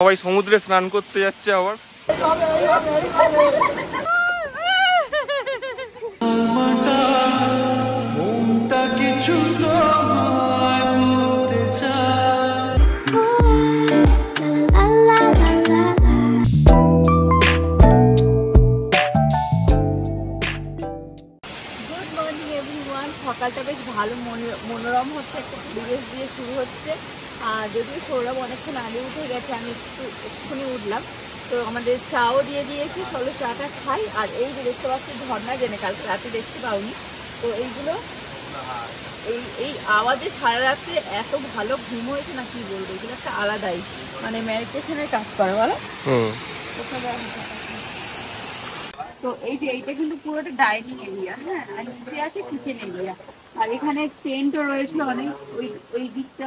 সবাই সমুদ্রে স্নান করতে যাচ্ছে আবার। সকালটা বেশ ভালো মনোরম হচ্ছে, একটা পরিবেশ দিয়ে শুরু হচ্ছে। আর যদিও সৌরভ অনেকক্ষণ আগে উঠে গেছে, আমি এক্ষুনি উঠলাম। তো আমাদের চাও দিয়ে দিয়েছি, চলো চাটা খাই। আর এই যে দেখতে পাচ্ছি ঝর্ণা, জেনে কালকে রাতে দেখতে পাওনি। তো এইগুলো এই আওয়াজে সারা রাত্রে এত ভালো ঘুম হয়েছে না, কি বলবো, এগুলো একটা আলাদাই মানে মেডিটেশনের কাজ করে বলো। তো এই যে এইটা কিন্তু পুরোটা ডাইনিং এরিয়া, হ্যাঁ, আর নিচে আছে কিচেন এরিয়া। আর এখানে টেন্টও রয়েছে অনেক, ওই দিকটা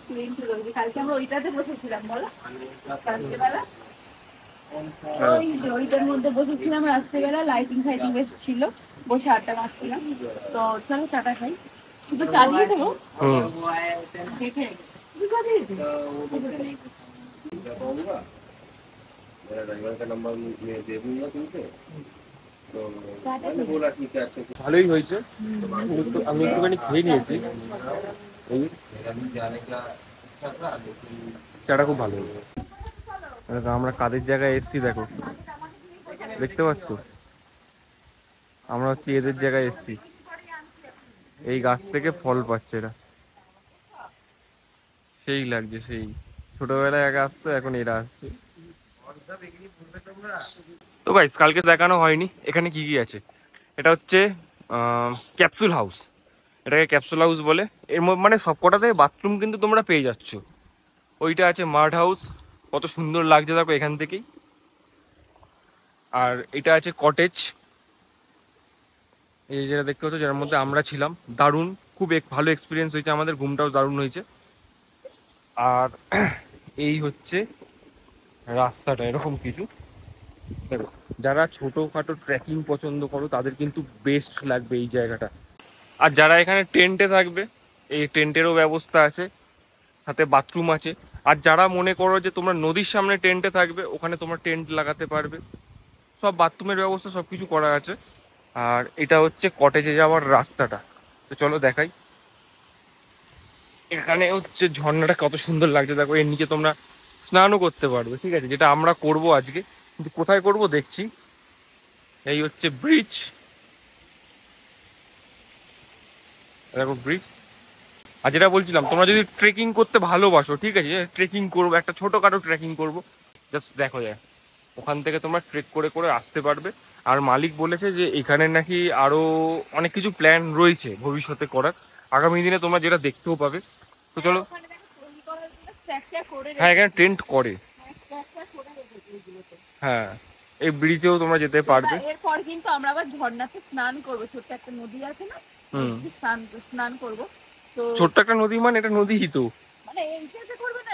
টেন্ট রয়েছে। কালকে আমরা ওইটাতে বসেছিলাম বলো, রাত্রেবেলা ওইটার মধ্যে বসেছিলাম রাত্রেবেলা। লাইটিং ফাইটিং বেশ ছিল, বসে আড্ডা মারছিলাম। তো চলো চাটা খাই। শুধু চা দিয়েছে গো, দেখে ভালোই হয়েছে, আমি একটুখানি খেয়ে নিয়েছি। চাটা খুব ভালো হয়েছে। আমরা কাদের জায়গায় এসছি দেখো, দেখতে পাচ্ছ? আমরা হচ্ছে এদের জায়গায় এসছি, এই গাছ থেকে ফল পাচ্ছে এরা, সেই লাগছে সেই। ছোটবেলায় আগে আসতো, এখন এরা আসছে। তো গাইস, কালকে দেখানো হয়নি এখানে কি কি আছে। এটা হচ্ছে ক্যাপসুল হাউস, এটাকে ক্যাপসুল হাউস বলে। এর মানে সবকটাতে বাথরুম কিন্তু তোমরা পেয়ে যাচ্ছ। ওইটা আছে মাড হাউস, কত সুন্দর লাগছে দেখো এখান থেকেই। আর এটা আছে কটেজ, এই যেটা দেখতে পাচ্ছ, যার মধ্যে আমরা ছিলাম। দারুণ, খুব ভালো এক্সপিরিয়েন্স হয়েছে আমাদের, ঘুমটাও দারুণ হয়েছে। আর এই হচ্ছে রাস্তাটা, এরকম কিছু দেখো। যারা ছোটোখাটো ট্রেকিং পছন্দ করো তাদের কিন্তু বেস্ট লাগবে এই জায়গাটা। আর যারা এখানে টেন্টে থাকবে, এই টেন্টেরও ব্যবস্থা আছে, সাথে বাথরুম আছে। আর যারা মনে করো যে তোমরা নদীর সামনে টেন্টে থাকবে, ওখানে তোমরা টেন্ট লাগাতে পারবে, সব বাথরুমের ব্যবস্থা সব কিছু করা আছে। আর এটা হচ্ছে কটেজে যাওয়ার রাস্তাটা, তো চলো দেখাই। এখানে হচ্ছে ঝর্ণাটা কত সুন্দর লাগছে দেখো, এর নিচে তোমরা স্নানও করতে পারবে, ঠিক আছে, যেটা আমরা করব আজকে। কিন্তু কোথায় করব দেখছি। এই হচ্ছে ব্রিজ, দেখো ব্রিজ। আর যেটা বলছিলাম, তোমরা যদি ট্রেকিং করতে ভালোবাসো, ঠিক আছে, ট্রেকিং করবো, একটা ছোটোখাটো ট্রেকিং করবো, জাস্ট দেখো যায়, ওখান থেকে তোমরা ট্রেক করে করে আসতে পারবে। আর মালিক বলেছে যে এখানে নাকি আরো অনেক কিছু প্ল্যান রয়েছে ভবিষ্যতে করার, আগামী দিনে তোমরা যেটা দেখতেও পাবে। তো চলো। হ্যাঁ, এখানে টেন্ট করে, হ্যাঁ, এই ব্রিজেও তোমরা যেতে পারবে। এরপর কিন্তু আমরা আবার ঝর্ণাতে স্নান করবো, ছোট্ট একটা নদী আছে না, স্নান করবো। তো ছোট্ট একটা নদী মানে এটা নদীই তো, মানে এইটাতে করবে না,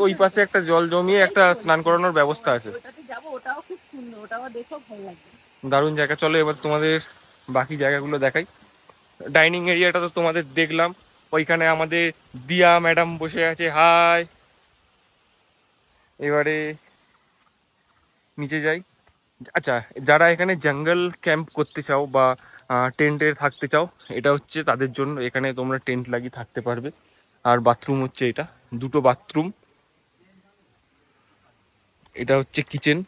ওই পাশে একটা জল জমিয়ে একটা স্নান করানোর ব্যবস্থা আছে, ওটাতে যাবো। ওটাও খুব সুন্দর, ওটাও দেখো ভালো লাগবে, দারুণ জায়গা। চলো এবার তোমাদের বাকি জায়গাগুলো দেখাই। ডাইনিং এরিয়াটা তো তোমাদের দেখলাম, ওইখানে আমাদের দিয়া ম্যাডাম বসে আছে, হাই। এবারে নিচে যাই। আচ্ছা, যারা এখানে জঙ্গল ক্যাম্প করতে চাও বা টেন্টে থাকতে চাও, এটা হচ্ছে তাদের জন্য। এখানে তোমরা টেন্ট লাগিয়ে থাকতে পারবে। আর বাথরুম হচ্ছে এটা, দুটো বাথরুম। এটা হচ্ছে কিচেন,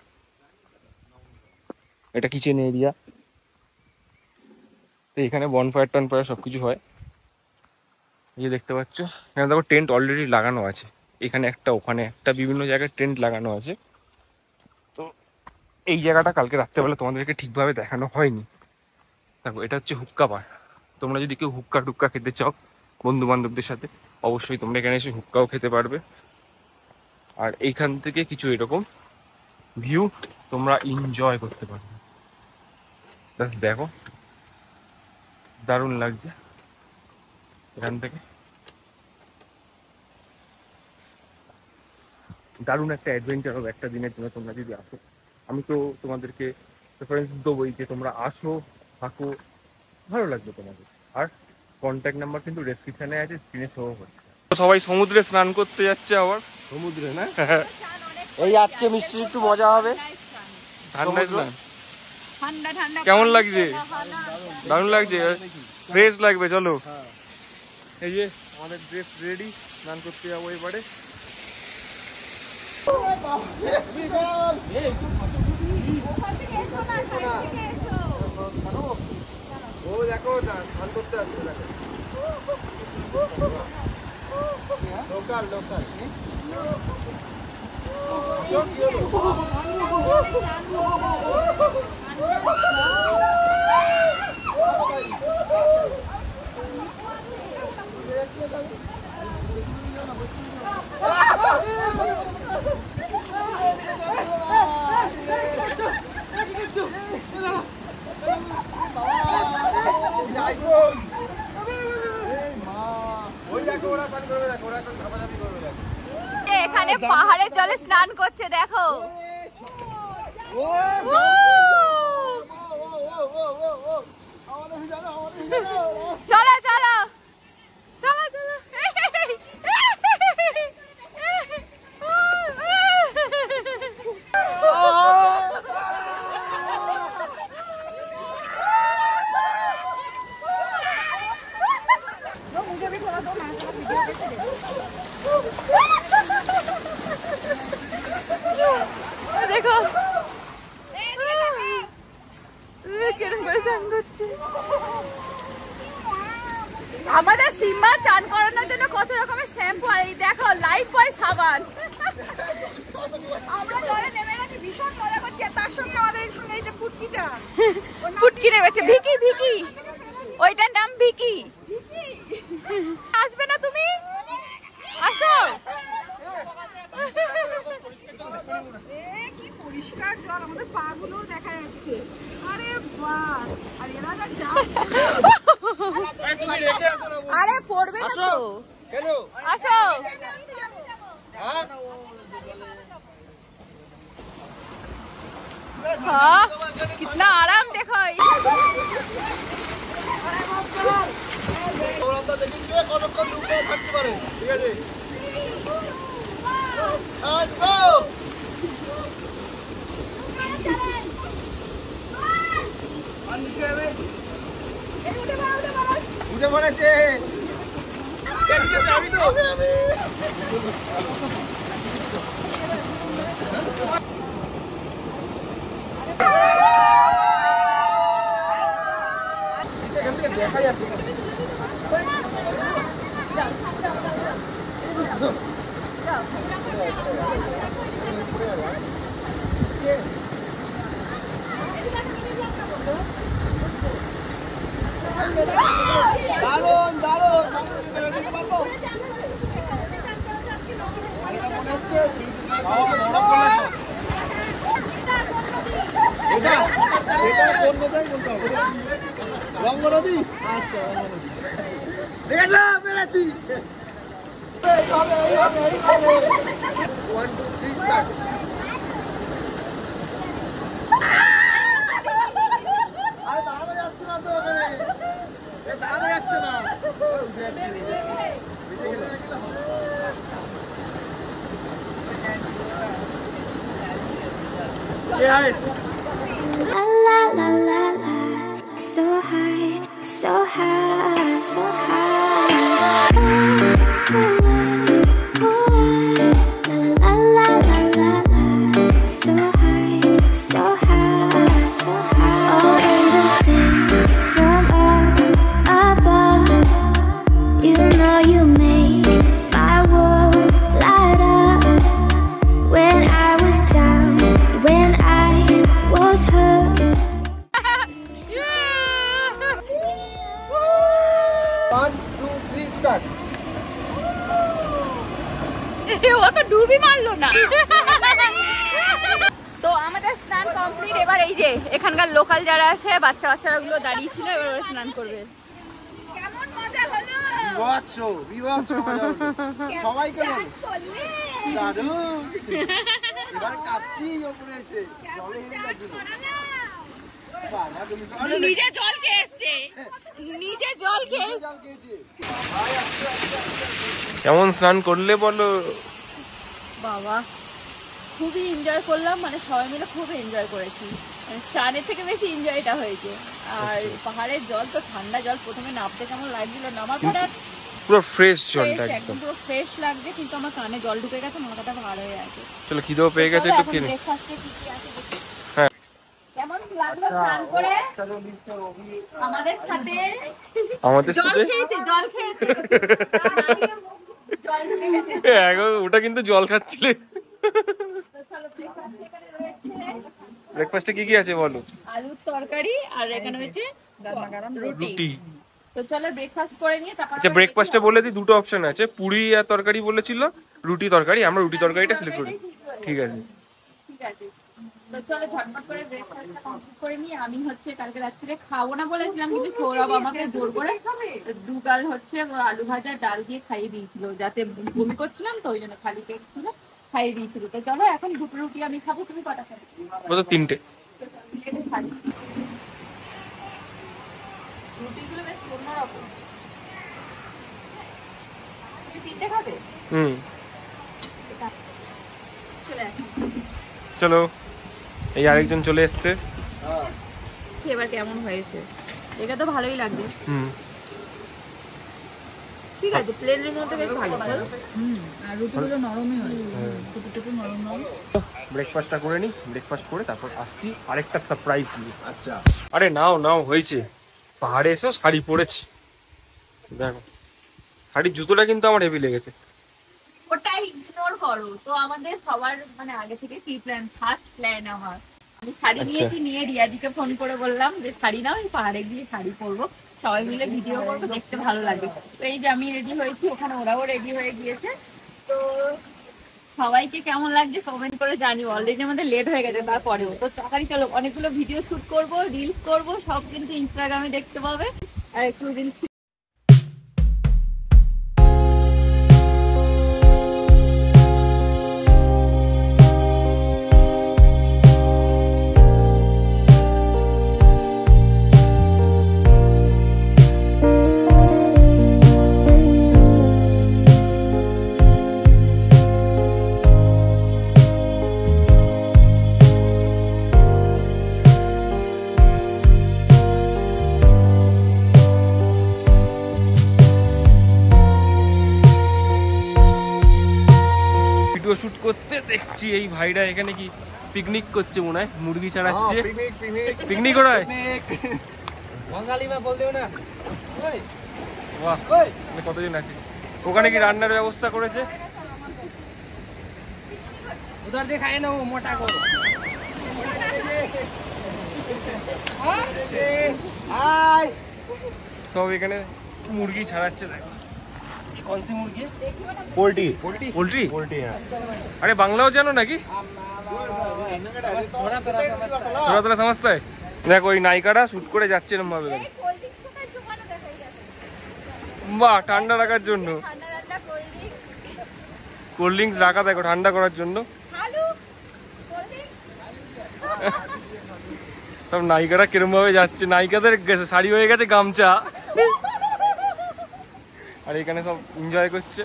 এটা কিচেন এরিয়া। তো এখানে বনফায়ার টনফায়ার সব কিছু হয়, এই যে দেখতে পাচ্ছ। এখানে দেখো টেন্ট অলরেডি লাগানো আছে, এখানে একটা, ওখানে একটা, বিভিন্ন জায়গায় টেন্ট লাগানো আছে। তো এই জায়গাটা কালকে রাত্রেবেলা তোমাদেরকে ঠিকভাবে দেখানো হয়নি। দেখো, এটা হচ্ছে হুক্কা বার। তোমরা যদি কেউ হুক্কা টুক্কা খেতে চাও বন্ধু বান্ধবদের সাথে, অবশ্যই তোমরা এখানে এসে হুক্কাও খেতে পারবে। আর এইখান থেকে কিছু এরকম ভিউ তোমরা এনজয় করতে পারবে। জাস্ট দেখো, দারুণ লাগছে এখান থেকে, দারুণ একটা অ্যাডভেঞ্চার হবে একটা দিনের জন্য তোমরা যদি আসো। আমি তো তোমাদেরকে প্রেফারেন্স দেবোই যে তোমরা আসো, থাকো, ভালো লাগবে তোমাদের। আর কন্ট্যাক্ট নাম্বার কিন্তু ডেসক্রিপশনে আছে, স্ক্রিনে শো হচ্ছে। সবাই সমুদ্রে স্নান করতে যাচ্ছে আবার, সমুদ্রে না? এই আজকে মিষ্টির একটু মজা হবে। ঠান্ডায় স্নান ঠান্ডা ঠান্ডা কেমন লাগছে? দারুণ লাগছে, ফ্রেশ লাগবে। চলো, এই যে আমাদের ড্রেস রেডি, স্নান করতে যাবো এবারে। ও দেখো স্নান করতে আসছে, দেখো লোকাল লোকাল। এখানে পাহাড়ের জলে স্নান করছে, দেখো। চলো চলো চলো চলো। দেখো কিরম করে চান করছে। আমাদের সিম্বা চান করানোর জন্য কত রকমের শ্যাম্পু, আর এই দেখো লাইফ বয় সাবান। আমরা জলে নেমে গেছি, ভীষণ মজা করছি। আর তার সঙ্গে আমাদের সঙ্গে এই যে পুটকিটা, পুটকি নেমেছে। ভিকি ভিকি, ওইটার নাম ভিকি। আসবে না তুমি? আসো। কি পরিষ্কার জল, আমাদের পা গুলো দেখা যাচ্ছে। আরে বাহ, আর এরা যা যা। আরে পড়বে না তো। কেন? আসো। हाँ, कितना आराम देखो। কতক্ষণ ডুবে থাকতে পারে, ঠিক আছে? উঠে পড়েছে। দেখা যাচ্ছে দারুণ দারুণ। রঙ্গ নদী, আচ্ছা দেখেছিলাম, পেরেছি। 1 2 3 স্টার্ট। আরে দাঁড়ানো যাচ্ছে না তো, ওখানে দাঁড়ানো যাচ্ছে না। La la la la la, so high, so high, so high. La la la la la, so high, so high, so high. All angels sing from up above. You know you make my world light up. When I was down, when I was hurt. 1 2 3 start. ও তো ডুবি মারলো না। তো আমাদের স্নান complete. এবার এই যে এখানকার লোকাল যারা আছে, বাচ্চা বাচ্চারা গুলো দাঁড়িয়ে ছিল, এবার ওরা স্নান করবে। কেমন মজা হলো, বিভৎস বিভৎস মজা হলো। সবাই কেমন দারুণ। এবার কাচ্ছি উপরে এসে জলে নিজে জল খেয়ে এসছে, নিজে জল খেয়ে। জল খেয়েছে। কেমন স্নান করলে বলো? বাবা খুবই এনজয় করলাম, মানে সবাই মিলে খুব এনজয় করেছি, মানে স্নানের থেকে বেশি এনজয়টা হয়েছে। আর পাহাড়ের জল তো ঠান্ডা জল, প্রথমে নামতে কেমন লাগছিল, নামার পরে পুরো ফ্রেশ জলটা একদম পুরো ফ্রেশ লাগছে, কিন্তু আমার কানে জল ঢুকে গেছে, মাথাটা ভার হয়ে আছে। চলো খিদেও পেয়ে গেছে, একটু খেয়ে নিই। ব্রেকফাস্টে কি কি আছে দেখি। হ্যাঁ। কেমন লাগলো স্নান করে? আমাদের সাথে জল খেয়েছে জল ঢুকে গেছে। ওটা কিন্তু জল খাচ্ছিলে। তো চলো ব্রেকফাস্ট এখানে রয়েছে, ব্রেকফাস্টে কি কি আছে বলো? আলুর তরকারি আর এখানে হয়েছে রুটি। রুটি। তো চলো ব্রেকফাস্ট করে নিয়ে তারপর আচ্ছা ব্রেকফাস্টে বলে দিই, দুটো অপশন আছে, পুরি আর তরকারি বলেছিল, রুটি তরকারি, আমরা রুটি তরকারিটা সিলেক্ট করি। ঠিক আছে ঠিক আছে। তো চলো ঝটপট করে ব্রেকফাস্টটা কমপ্লিট করে নিই। আমি হচ্ছে কালকে রাত্রিরে খাবো না বলেছিলাম, কিন্তু সৌরভ আমাকে জোর করে দু গাল হচ্ছে আলু ভাজা ডাল দিয়ে খাইয়ে দিয়েছিল, যাতে বমি করছিলাম তো ওই জন্য খালি পেট ছিল, খাইয়ে দিয়েছিল। তো চলো এখন দুটো রুটি আমি খাবো, তুমি কটা খাবে? ও তো 3টে। রুটিগুলো বেশ অন্যরকম। তুমি 3টে খাবে? চলে আসো। চলো, এই আরেকজন চলে এসছে। এবার কেমন হয়েছে? এটা তো ভালোই লাগবে। ঠিক আছে, প্লেনের মধ্যে বেশ ভালো ভালো। আর রুটিগুলো নরমই হয়, ছোট ছোট নরম নরম। ব্রেকফাস্টটা করে নিই, ব্রেকফাস্ট করে তারপর আসছি আরেকটা সারপ্রাইজ নিয়ে। আচ্ছা আরে নাও হয়েছে, পাহাড়ে এসেও শাড়ি পরেছি, দেখো শাড়ির জুতোটা কিন্তু আমার হেভি লেগেছে। ওটাই ইগনোর করো তো, আমাদের সবার মানে আগে থেকে কি প্ল্যান, ফার্স্ট প্ল্যান আমার, আমি শাড়ি নিয়েছি, নিয়ে রিয়াদিকে ফোন করে বললাম যে শাড়ি নাও, আমি পাহাড়ে গিয়ে শাড়ি পরবো, সবাই মিলে ভিডিও করবো, দেখতে ভালো লাগে। তো এই যে আমি রেডি হয়েছি, ওখানে ওরাও রেডি হয়ে গিয়েছে। তো সবাইকে কেমন লাগছে কমেন্ট করে জানিও। অলরেডি আমাদের লেট হয়ে গেছে, তারপরেও তো তাড়াতাড়ি চলো, অনেকগুলো ভিডিও শুট করব, রিলস করব, সব কিন্তু ইনস্টাগ্রামে দেখতে পাবে। আর একটু রিলস শুট করতে দেখছি এই ভাইরা এখানে কি পিকনিক করছে মনে হয়, মুরগি ছাড়াচ্ছে। পিকনিক করায় বাঙালি মা বল দেও না। বাহ, কতজন আছে ওখানে, কি রান্নার ব্যবস্থা করেছে? উধার দিয়ে খায় না ও মোটা করো। সব এখানে মুরগি ছাড়াচ্ছে, দেখো कौन सी मुर्गी है? पोल्ट्री पोल्ट्री पोल्ट्री है। अरे बांग्लाओ जानो नाकि? थोड़ा थोड़ा समझता है। देखो ওই নায়িকাটা শুট করে যাচ্ছে এরকম ভাবে, বাহ ঠান্ডা রাখার জন্য কোল্ড ড্রিঙ্কস রাখা, দেখো ঠান্ডা করার জন্য। সব নায়িকারা কিরম ভাবে যাচ্ছে, নায়িকাদের শাড়ি হয়ে গেছে গামছা, और এখানে सब एंजॉय করছে।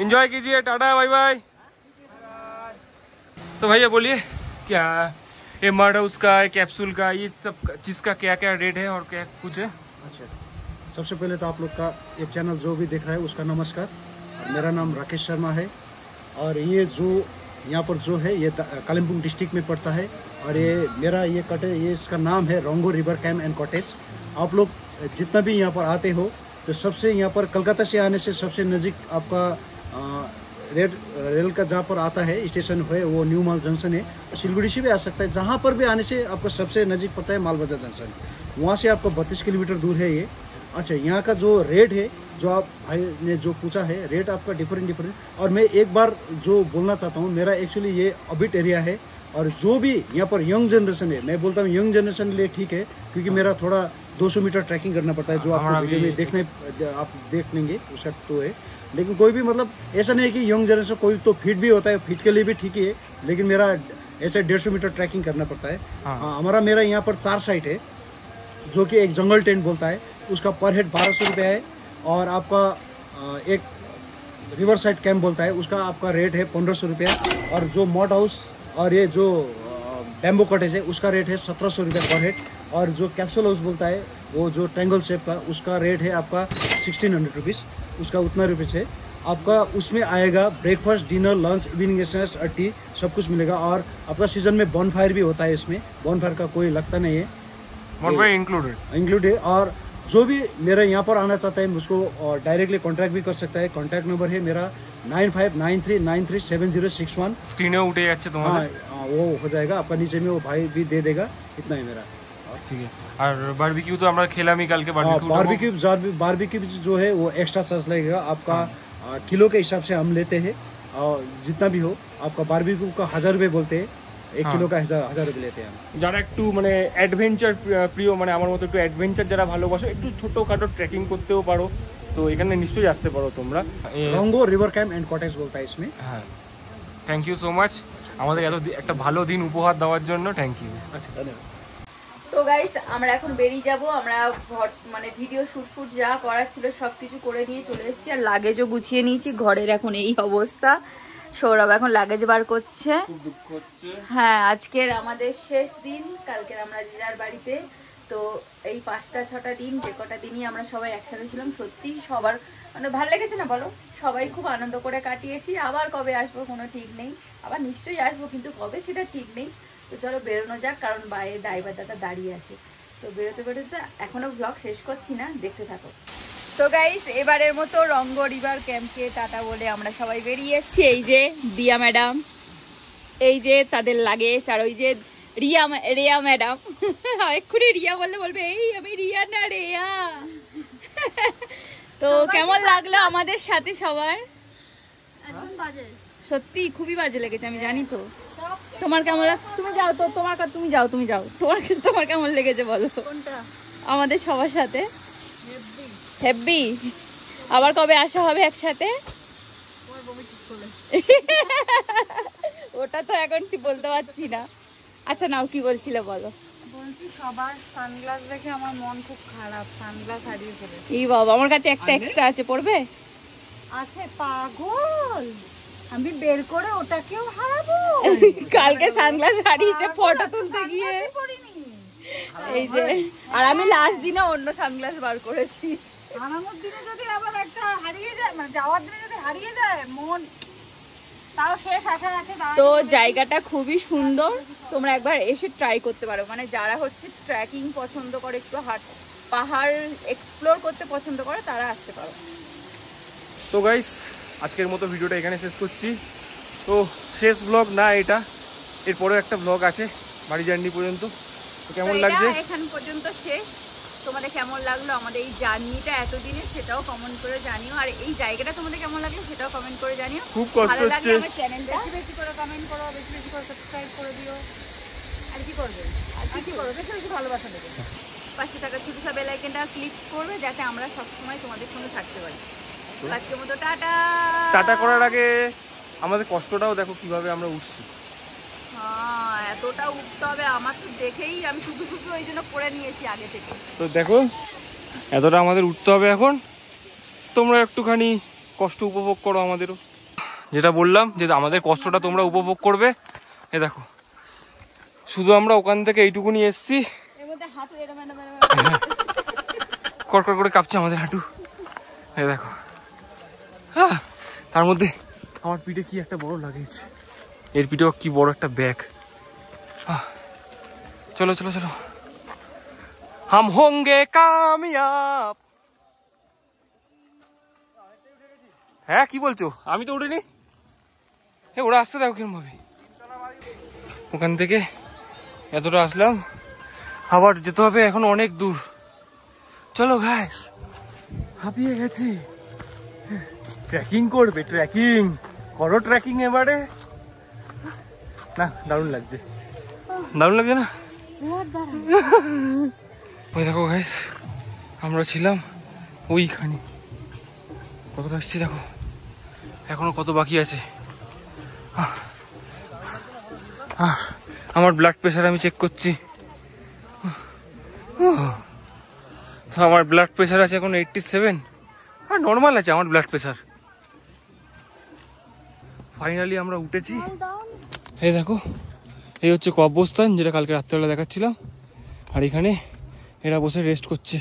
एंजॉय कीजिए, टाटा बाय बाय। तो भैया बोलिए क्या ये मड हाउस का, कैप्सूल का, ये सब चीज़ का क्या क्या रेट है और क्या कुछ है? अच्छा, सबसे पहले तो आप लोग का एक चैनल जो भी दिख रहा है उसका नमस्कार। मेरा नाम राकेश शर्मा है, और ये जो यहाँ पर जो है ये कालिम्पोंग डिस्ट्रिक्ट में पड़ता है, और ये मेरा ये कॉटेज, ये इसका नाम है रोंगो रिवर कैम्प एंड कॉटेज। आप लोग जितना भी यहाँ पर आते हो तो सबसे यहाँ पर कलकत्ता से आने से सबसे नज़दीक आपका रेल का जहाँ पर आता है स्टेशन है वो न्यू माल जंक्शन है। सिलगुड़ी से भी आ सकता है, जहाँ पर भी आने से आपका सबसे नज़दीक पड़ता है माल बाजार जंक्शन, वहाँ से आपका 32 किलोमीटर दूर है ये। अच्छा, यहाँ का जो रेट है, जो आप भाई ने जो पूछा है, रेट आपका डिफरेंट। और मैं एक बार जो बोलना चाहता हूँ, मेरा एक्चुअली ये अबिट एरिया है, और जो भी यहाँ पर यंग जनरेशन है, मैं बोलता हूँ यंग जनरेशन के लिए ठीक है, क्योंकि मेरा थोड़ा 200 मीटर ट्रैकिंग करना पड़ता है, जो आपको वीडियो में देखने आप देख लेंगे उसका तो है। लेकिन कोई भी मतलब ऐसा नहीं है कि यंग जनरेशन कोई तो फिट भी होता है, फिट के लिए भी ठीक ही है, लेकिन मेरा ऐसे 150 मीटर ट्रैकिंग करना पड़ता है। मेरा यहाँ पर 4 साइट है, जो कि एक जंगल टेंट बोलता है, उसका पर हेड 1200 रुपये है, और आपका एक रिवर साइड कैंप बोलता है, उसका आपका रेट है 1500 रुपये, और जो मड हाउस और ये जो बैम्बो कॉटेज है उसका रेट है 1700 रुपये पर हेड। और जो कैप्सूल हाउस बोलता है वो जो ट्रायंगल शेप का, उसका रेट है आपका 1600 रुपीज़, उसका उतना रुपीज़ है आपका। उसमें आएगा breakfast, dinner, lunch, evening snacks और टी सब कुछ मिलेगा। और आपका सीजन में बॉनफायर भी होता है, इसमें बॉनफायर का कोई लगता नहीं है, बॉनफायर इंक्लूडेड है। और जो भी मेरे यहाँ पर आना चाहता है मुझको डायरेक्टली कॉन्टैक्ट भी कर सकता है। कॉन्टैक्ट नंबर है मेरा 9593937061। स्क्रीने उठे যাচ্ছে তোমাদের। हाँ वो हो जाएगा आपका, नीचे में वो भाई भी दे देगा, इतना ही मेरा। ठीक है। और बारबेक्यू तो আমরা খেলামই কালকে। बारबेक्यू जो है वो एक्स्ट्रा चार्ज लगेगा आपका। किलो के हिसाब से हम लेते हैं, और जितना भी हो आपका बारबेक्यू का 1000 रुपये बोलते हैं, 1 किलो का 1000 रुपये लेते हैं हम। যারা একটু মানে অ্যাডভেঞ্চার প্রিয়, মানে আমার মতো একটু অ্যাডভেঞ্চার যারা ভালোবাসো, একটু ছোটোখাটো ট্রেকিং করতেও পারো, তো এখানে নিশ্চয়ই আসতে পারো তোমরা। রঙ্গো রিভার ক্যাম্প এন্ড কটেজ বলতা है इसमें। হ্যাঁ, থ্যাংক ইউ সো মাচ আমাদের এত একটা ভালো দিন উপহার দেওয়ার জন্য। Thank you. আচ্ছা, ধন্যবাদ। তো গাইস আমরা এখন বেরিয়ে যাব। আমরা মানে ভিডিও শুট যা করার ছিল সব কিছু করে নিয়ে চলে এসেছি, আর লাগেজও গুছিয়ে নিয়েছি। ঘরের এখন এই অবস্থা, সৌরভ এখন লাগেজ বার করছে। হ্যাঁ, আজকের আমাদের শেষ দিন, কালকের আমরা যে যার বাড়িতে। তো এই 5-6টা দিন, যে কটা দিনই আমরা সবাই একসাথে ছিলাম, সত্যি সবার মানে ভালো লেগেছে না বলো? সবাই খুব আনন্দ করে কাটিয়েছি। আবার কবে আসবো কোনো ঠিক নেই, আবার নিশ্চয়ই আসবো, কিন্তু কবে সেটা ঠিক নেই। তো চলো বেরোনো যাক, কারণ বাইরে ড্রাইভার দাদা দাঁড়িয়ে আছে। তো বেরোতে বেরোতে এখনো ব্লগ শেষ করছি না, দেখতে থাকো। তো গাইস এবারের মতো রঙ্গো রিভার ক্যাম্পকে টাটা বলে আমরা সবাই বেরিয়েছি। এই যে দিয়া ম্যাডাম, এই যে তাদের লাগেজ, আর ওই যে রিয়া ম্যাডাম। এক্ষুনি রিয়া বলবে এই আমি রিয়া না রেয়া। তো কেমন লাগলো আমাদের সাথে সবার? সত্যি খুবই বাজে লেগেছে, আমি জানি। তো তোমার কেমন লাগ? তুমি যাও তো, তুমি যাও তোমার কেমন লেগেছে বলো? আমাদের সবার সাথে হেব্বি। আবার কবে আসা হবে একসাথে? ওটা তো এখন বলতে পারছি না। আচ্ছা নাও, কি বলছিলে বলো? বলছি সবার সানগ্লাস দেখে আমার মন খুব খারাপ, সানগ্লাস হারিয়ে ফেলেছে। এই বাবা, আমার কাছে একটা এক্সট্রা আছে, পড়বে? আছে পাগল, আমি বের করে ওটাকেও হারাবো। কালকে সানগ্লাস হারিয়েছে ফটো তুলতে গিয়ে। এই যে, আর আমি লাস্ট দিনে অন্য সানগ্লাস বার করেছি। হারানোর দিনে যদি আবার একটা হারিয়ে যায়, মানে যাওয়ার দিনে যদি হারিয়ে যায়, মন তাও শেষ আশা আছে। তো জায়গাটা খুবই সুন্দর, তোমরা একবার এসে ট্রাই করতে পারো। মানে যারা হচ্ছে ট্রেকিং পছন্দ করে, একটু পাহাড় এক্সপ্লোর করতে পছন্দ করে, তারা আসতে পারো। তো গাইস আজকের মতো ভিডিওটা এখানে শেষ করছি। তো শেষ ব্লগ না এটা, এরপরেও একটা ব্লগ আছে বাড়ি জার্নি পর্যন্ত। তো কেমন লাগছে? এখান পর্যন্ত শেষ। তোমাদের কেমন লাগলো আমাদের এই জার্নিটা এতদিনে, সেটাও কমেন্ট করে জানিও। আর এই জায়গাটা তোমাদের কেমন লাগলো সেটাও কমেন্ট করে জানিও। খুব কষ্ট ভালো লাগলে হচ্ছে। আমার চ্যানেলটা বেশি করে কমেন্ট করো, বেশি করে সাবস্ক্রাইব করে দিও। আর কি করবে? আর কি করবে? বেশি ভালোবাসা দেবে। পাশে থাকা ছোট বেল আইকনটা ক্লিক করবে, যাতে আমরা সবসময় তোমাদের সঙ্গে থাকতে পারি। আজকের মতো টাটা করার আগে আমাদের কষ্টটাও দেখো কিভাবে আমরা উঠছি। হ্যাঁ, এতটা উঠতে হবে আমার তো দেখেই আমি শুধু ওই জন্য পড়ে নিয়েছি আগে থেকে। তো দেখো এতটা আমাদের উঠতে হবে এখন, তোমরা একটুখানি কষ্ট উপভোগ করো আমাদেরও। যেটা বললাম যে আমাদের কষ্টটা তোমরা উপভোগ করবে। এ দেখো শুধু আমরা ওখান থেকে এইটুকুনি এসছি, এর মধ্যে হাঁটু এরম কড়কড় করে কাঁপছে আমাদের হাঁটু। এ দেখো, তার মধ্যে আমার পিঠে কি একটা বড় লাগেছে, এর পিঠেও কি বড় একটা ব্যাগ। চলো চলো চলো, হাম হোঙ্গে কামিয়াব। হ্যাঁ কি বলছো? আমি তো উঠিনি। ওরা আসতে দেখো কিরম ভাবে। ওখান থেকে এতটা আসলাম, আবার যেতে হবে এখন অনেক দূর। চলো গাইস, হাঁপিয়ে গেছি। ট্রেকিং করবে, ট্রেকিং করো, ট্রেকিং এবারে। না দারুণ লাগছে, দারুণ লাগছে না? ওই দেখো গাইস, আমরা ছিলাম ওইখানে, কতটা আসছি দেখো, এখনো কত বাকি আছে। আমার ব্লাড প্রেশার আমি চেক করছি, আমার ব্লাড প্রেশার আছে এখন 87। আর নর্মাল আছে আমার ব্লাড প্রেশার। ফাইনালি আমরা উঠেছি, এই দেখো এই হচ্ছে কবরস্থান, যেটা কালকে রাত্রেবেলা দেখাচ্ছিলাম। আর এখানে এরা বসে রেস্ট করছে।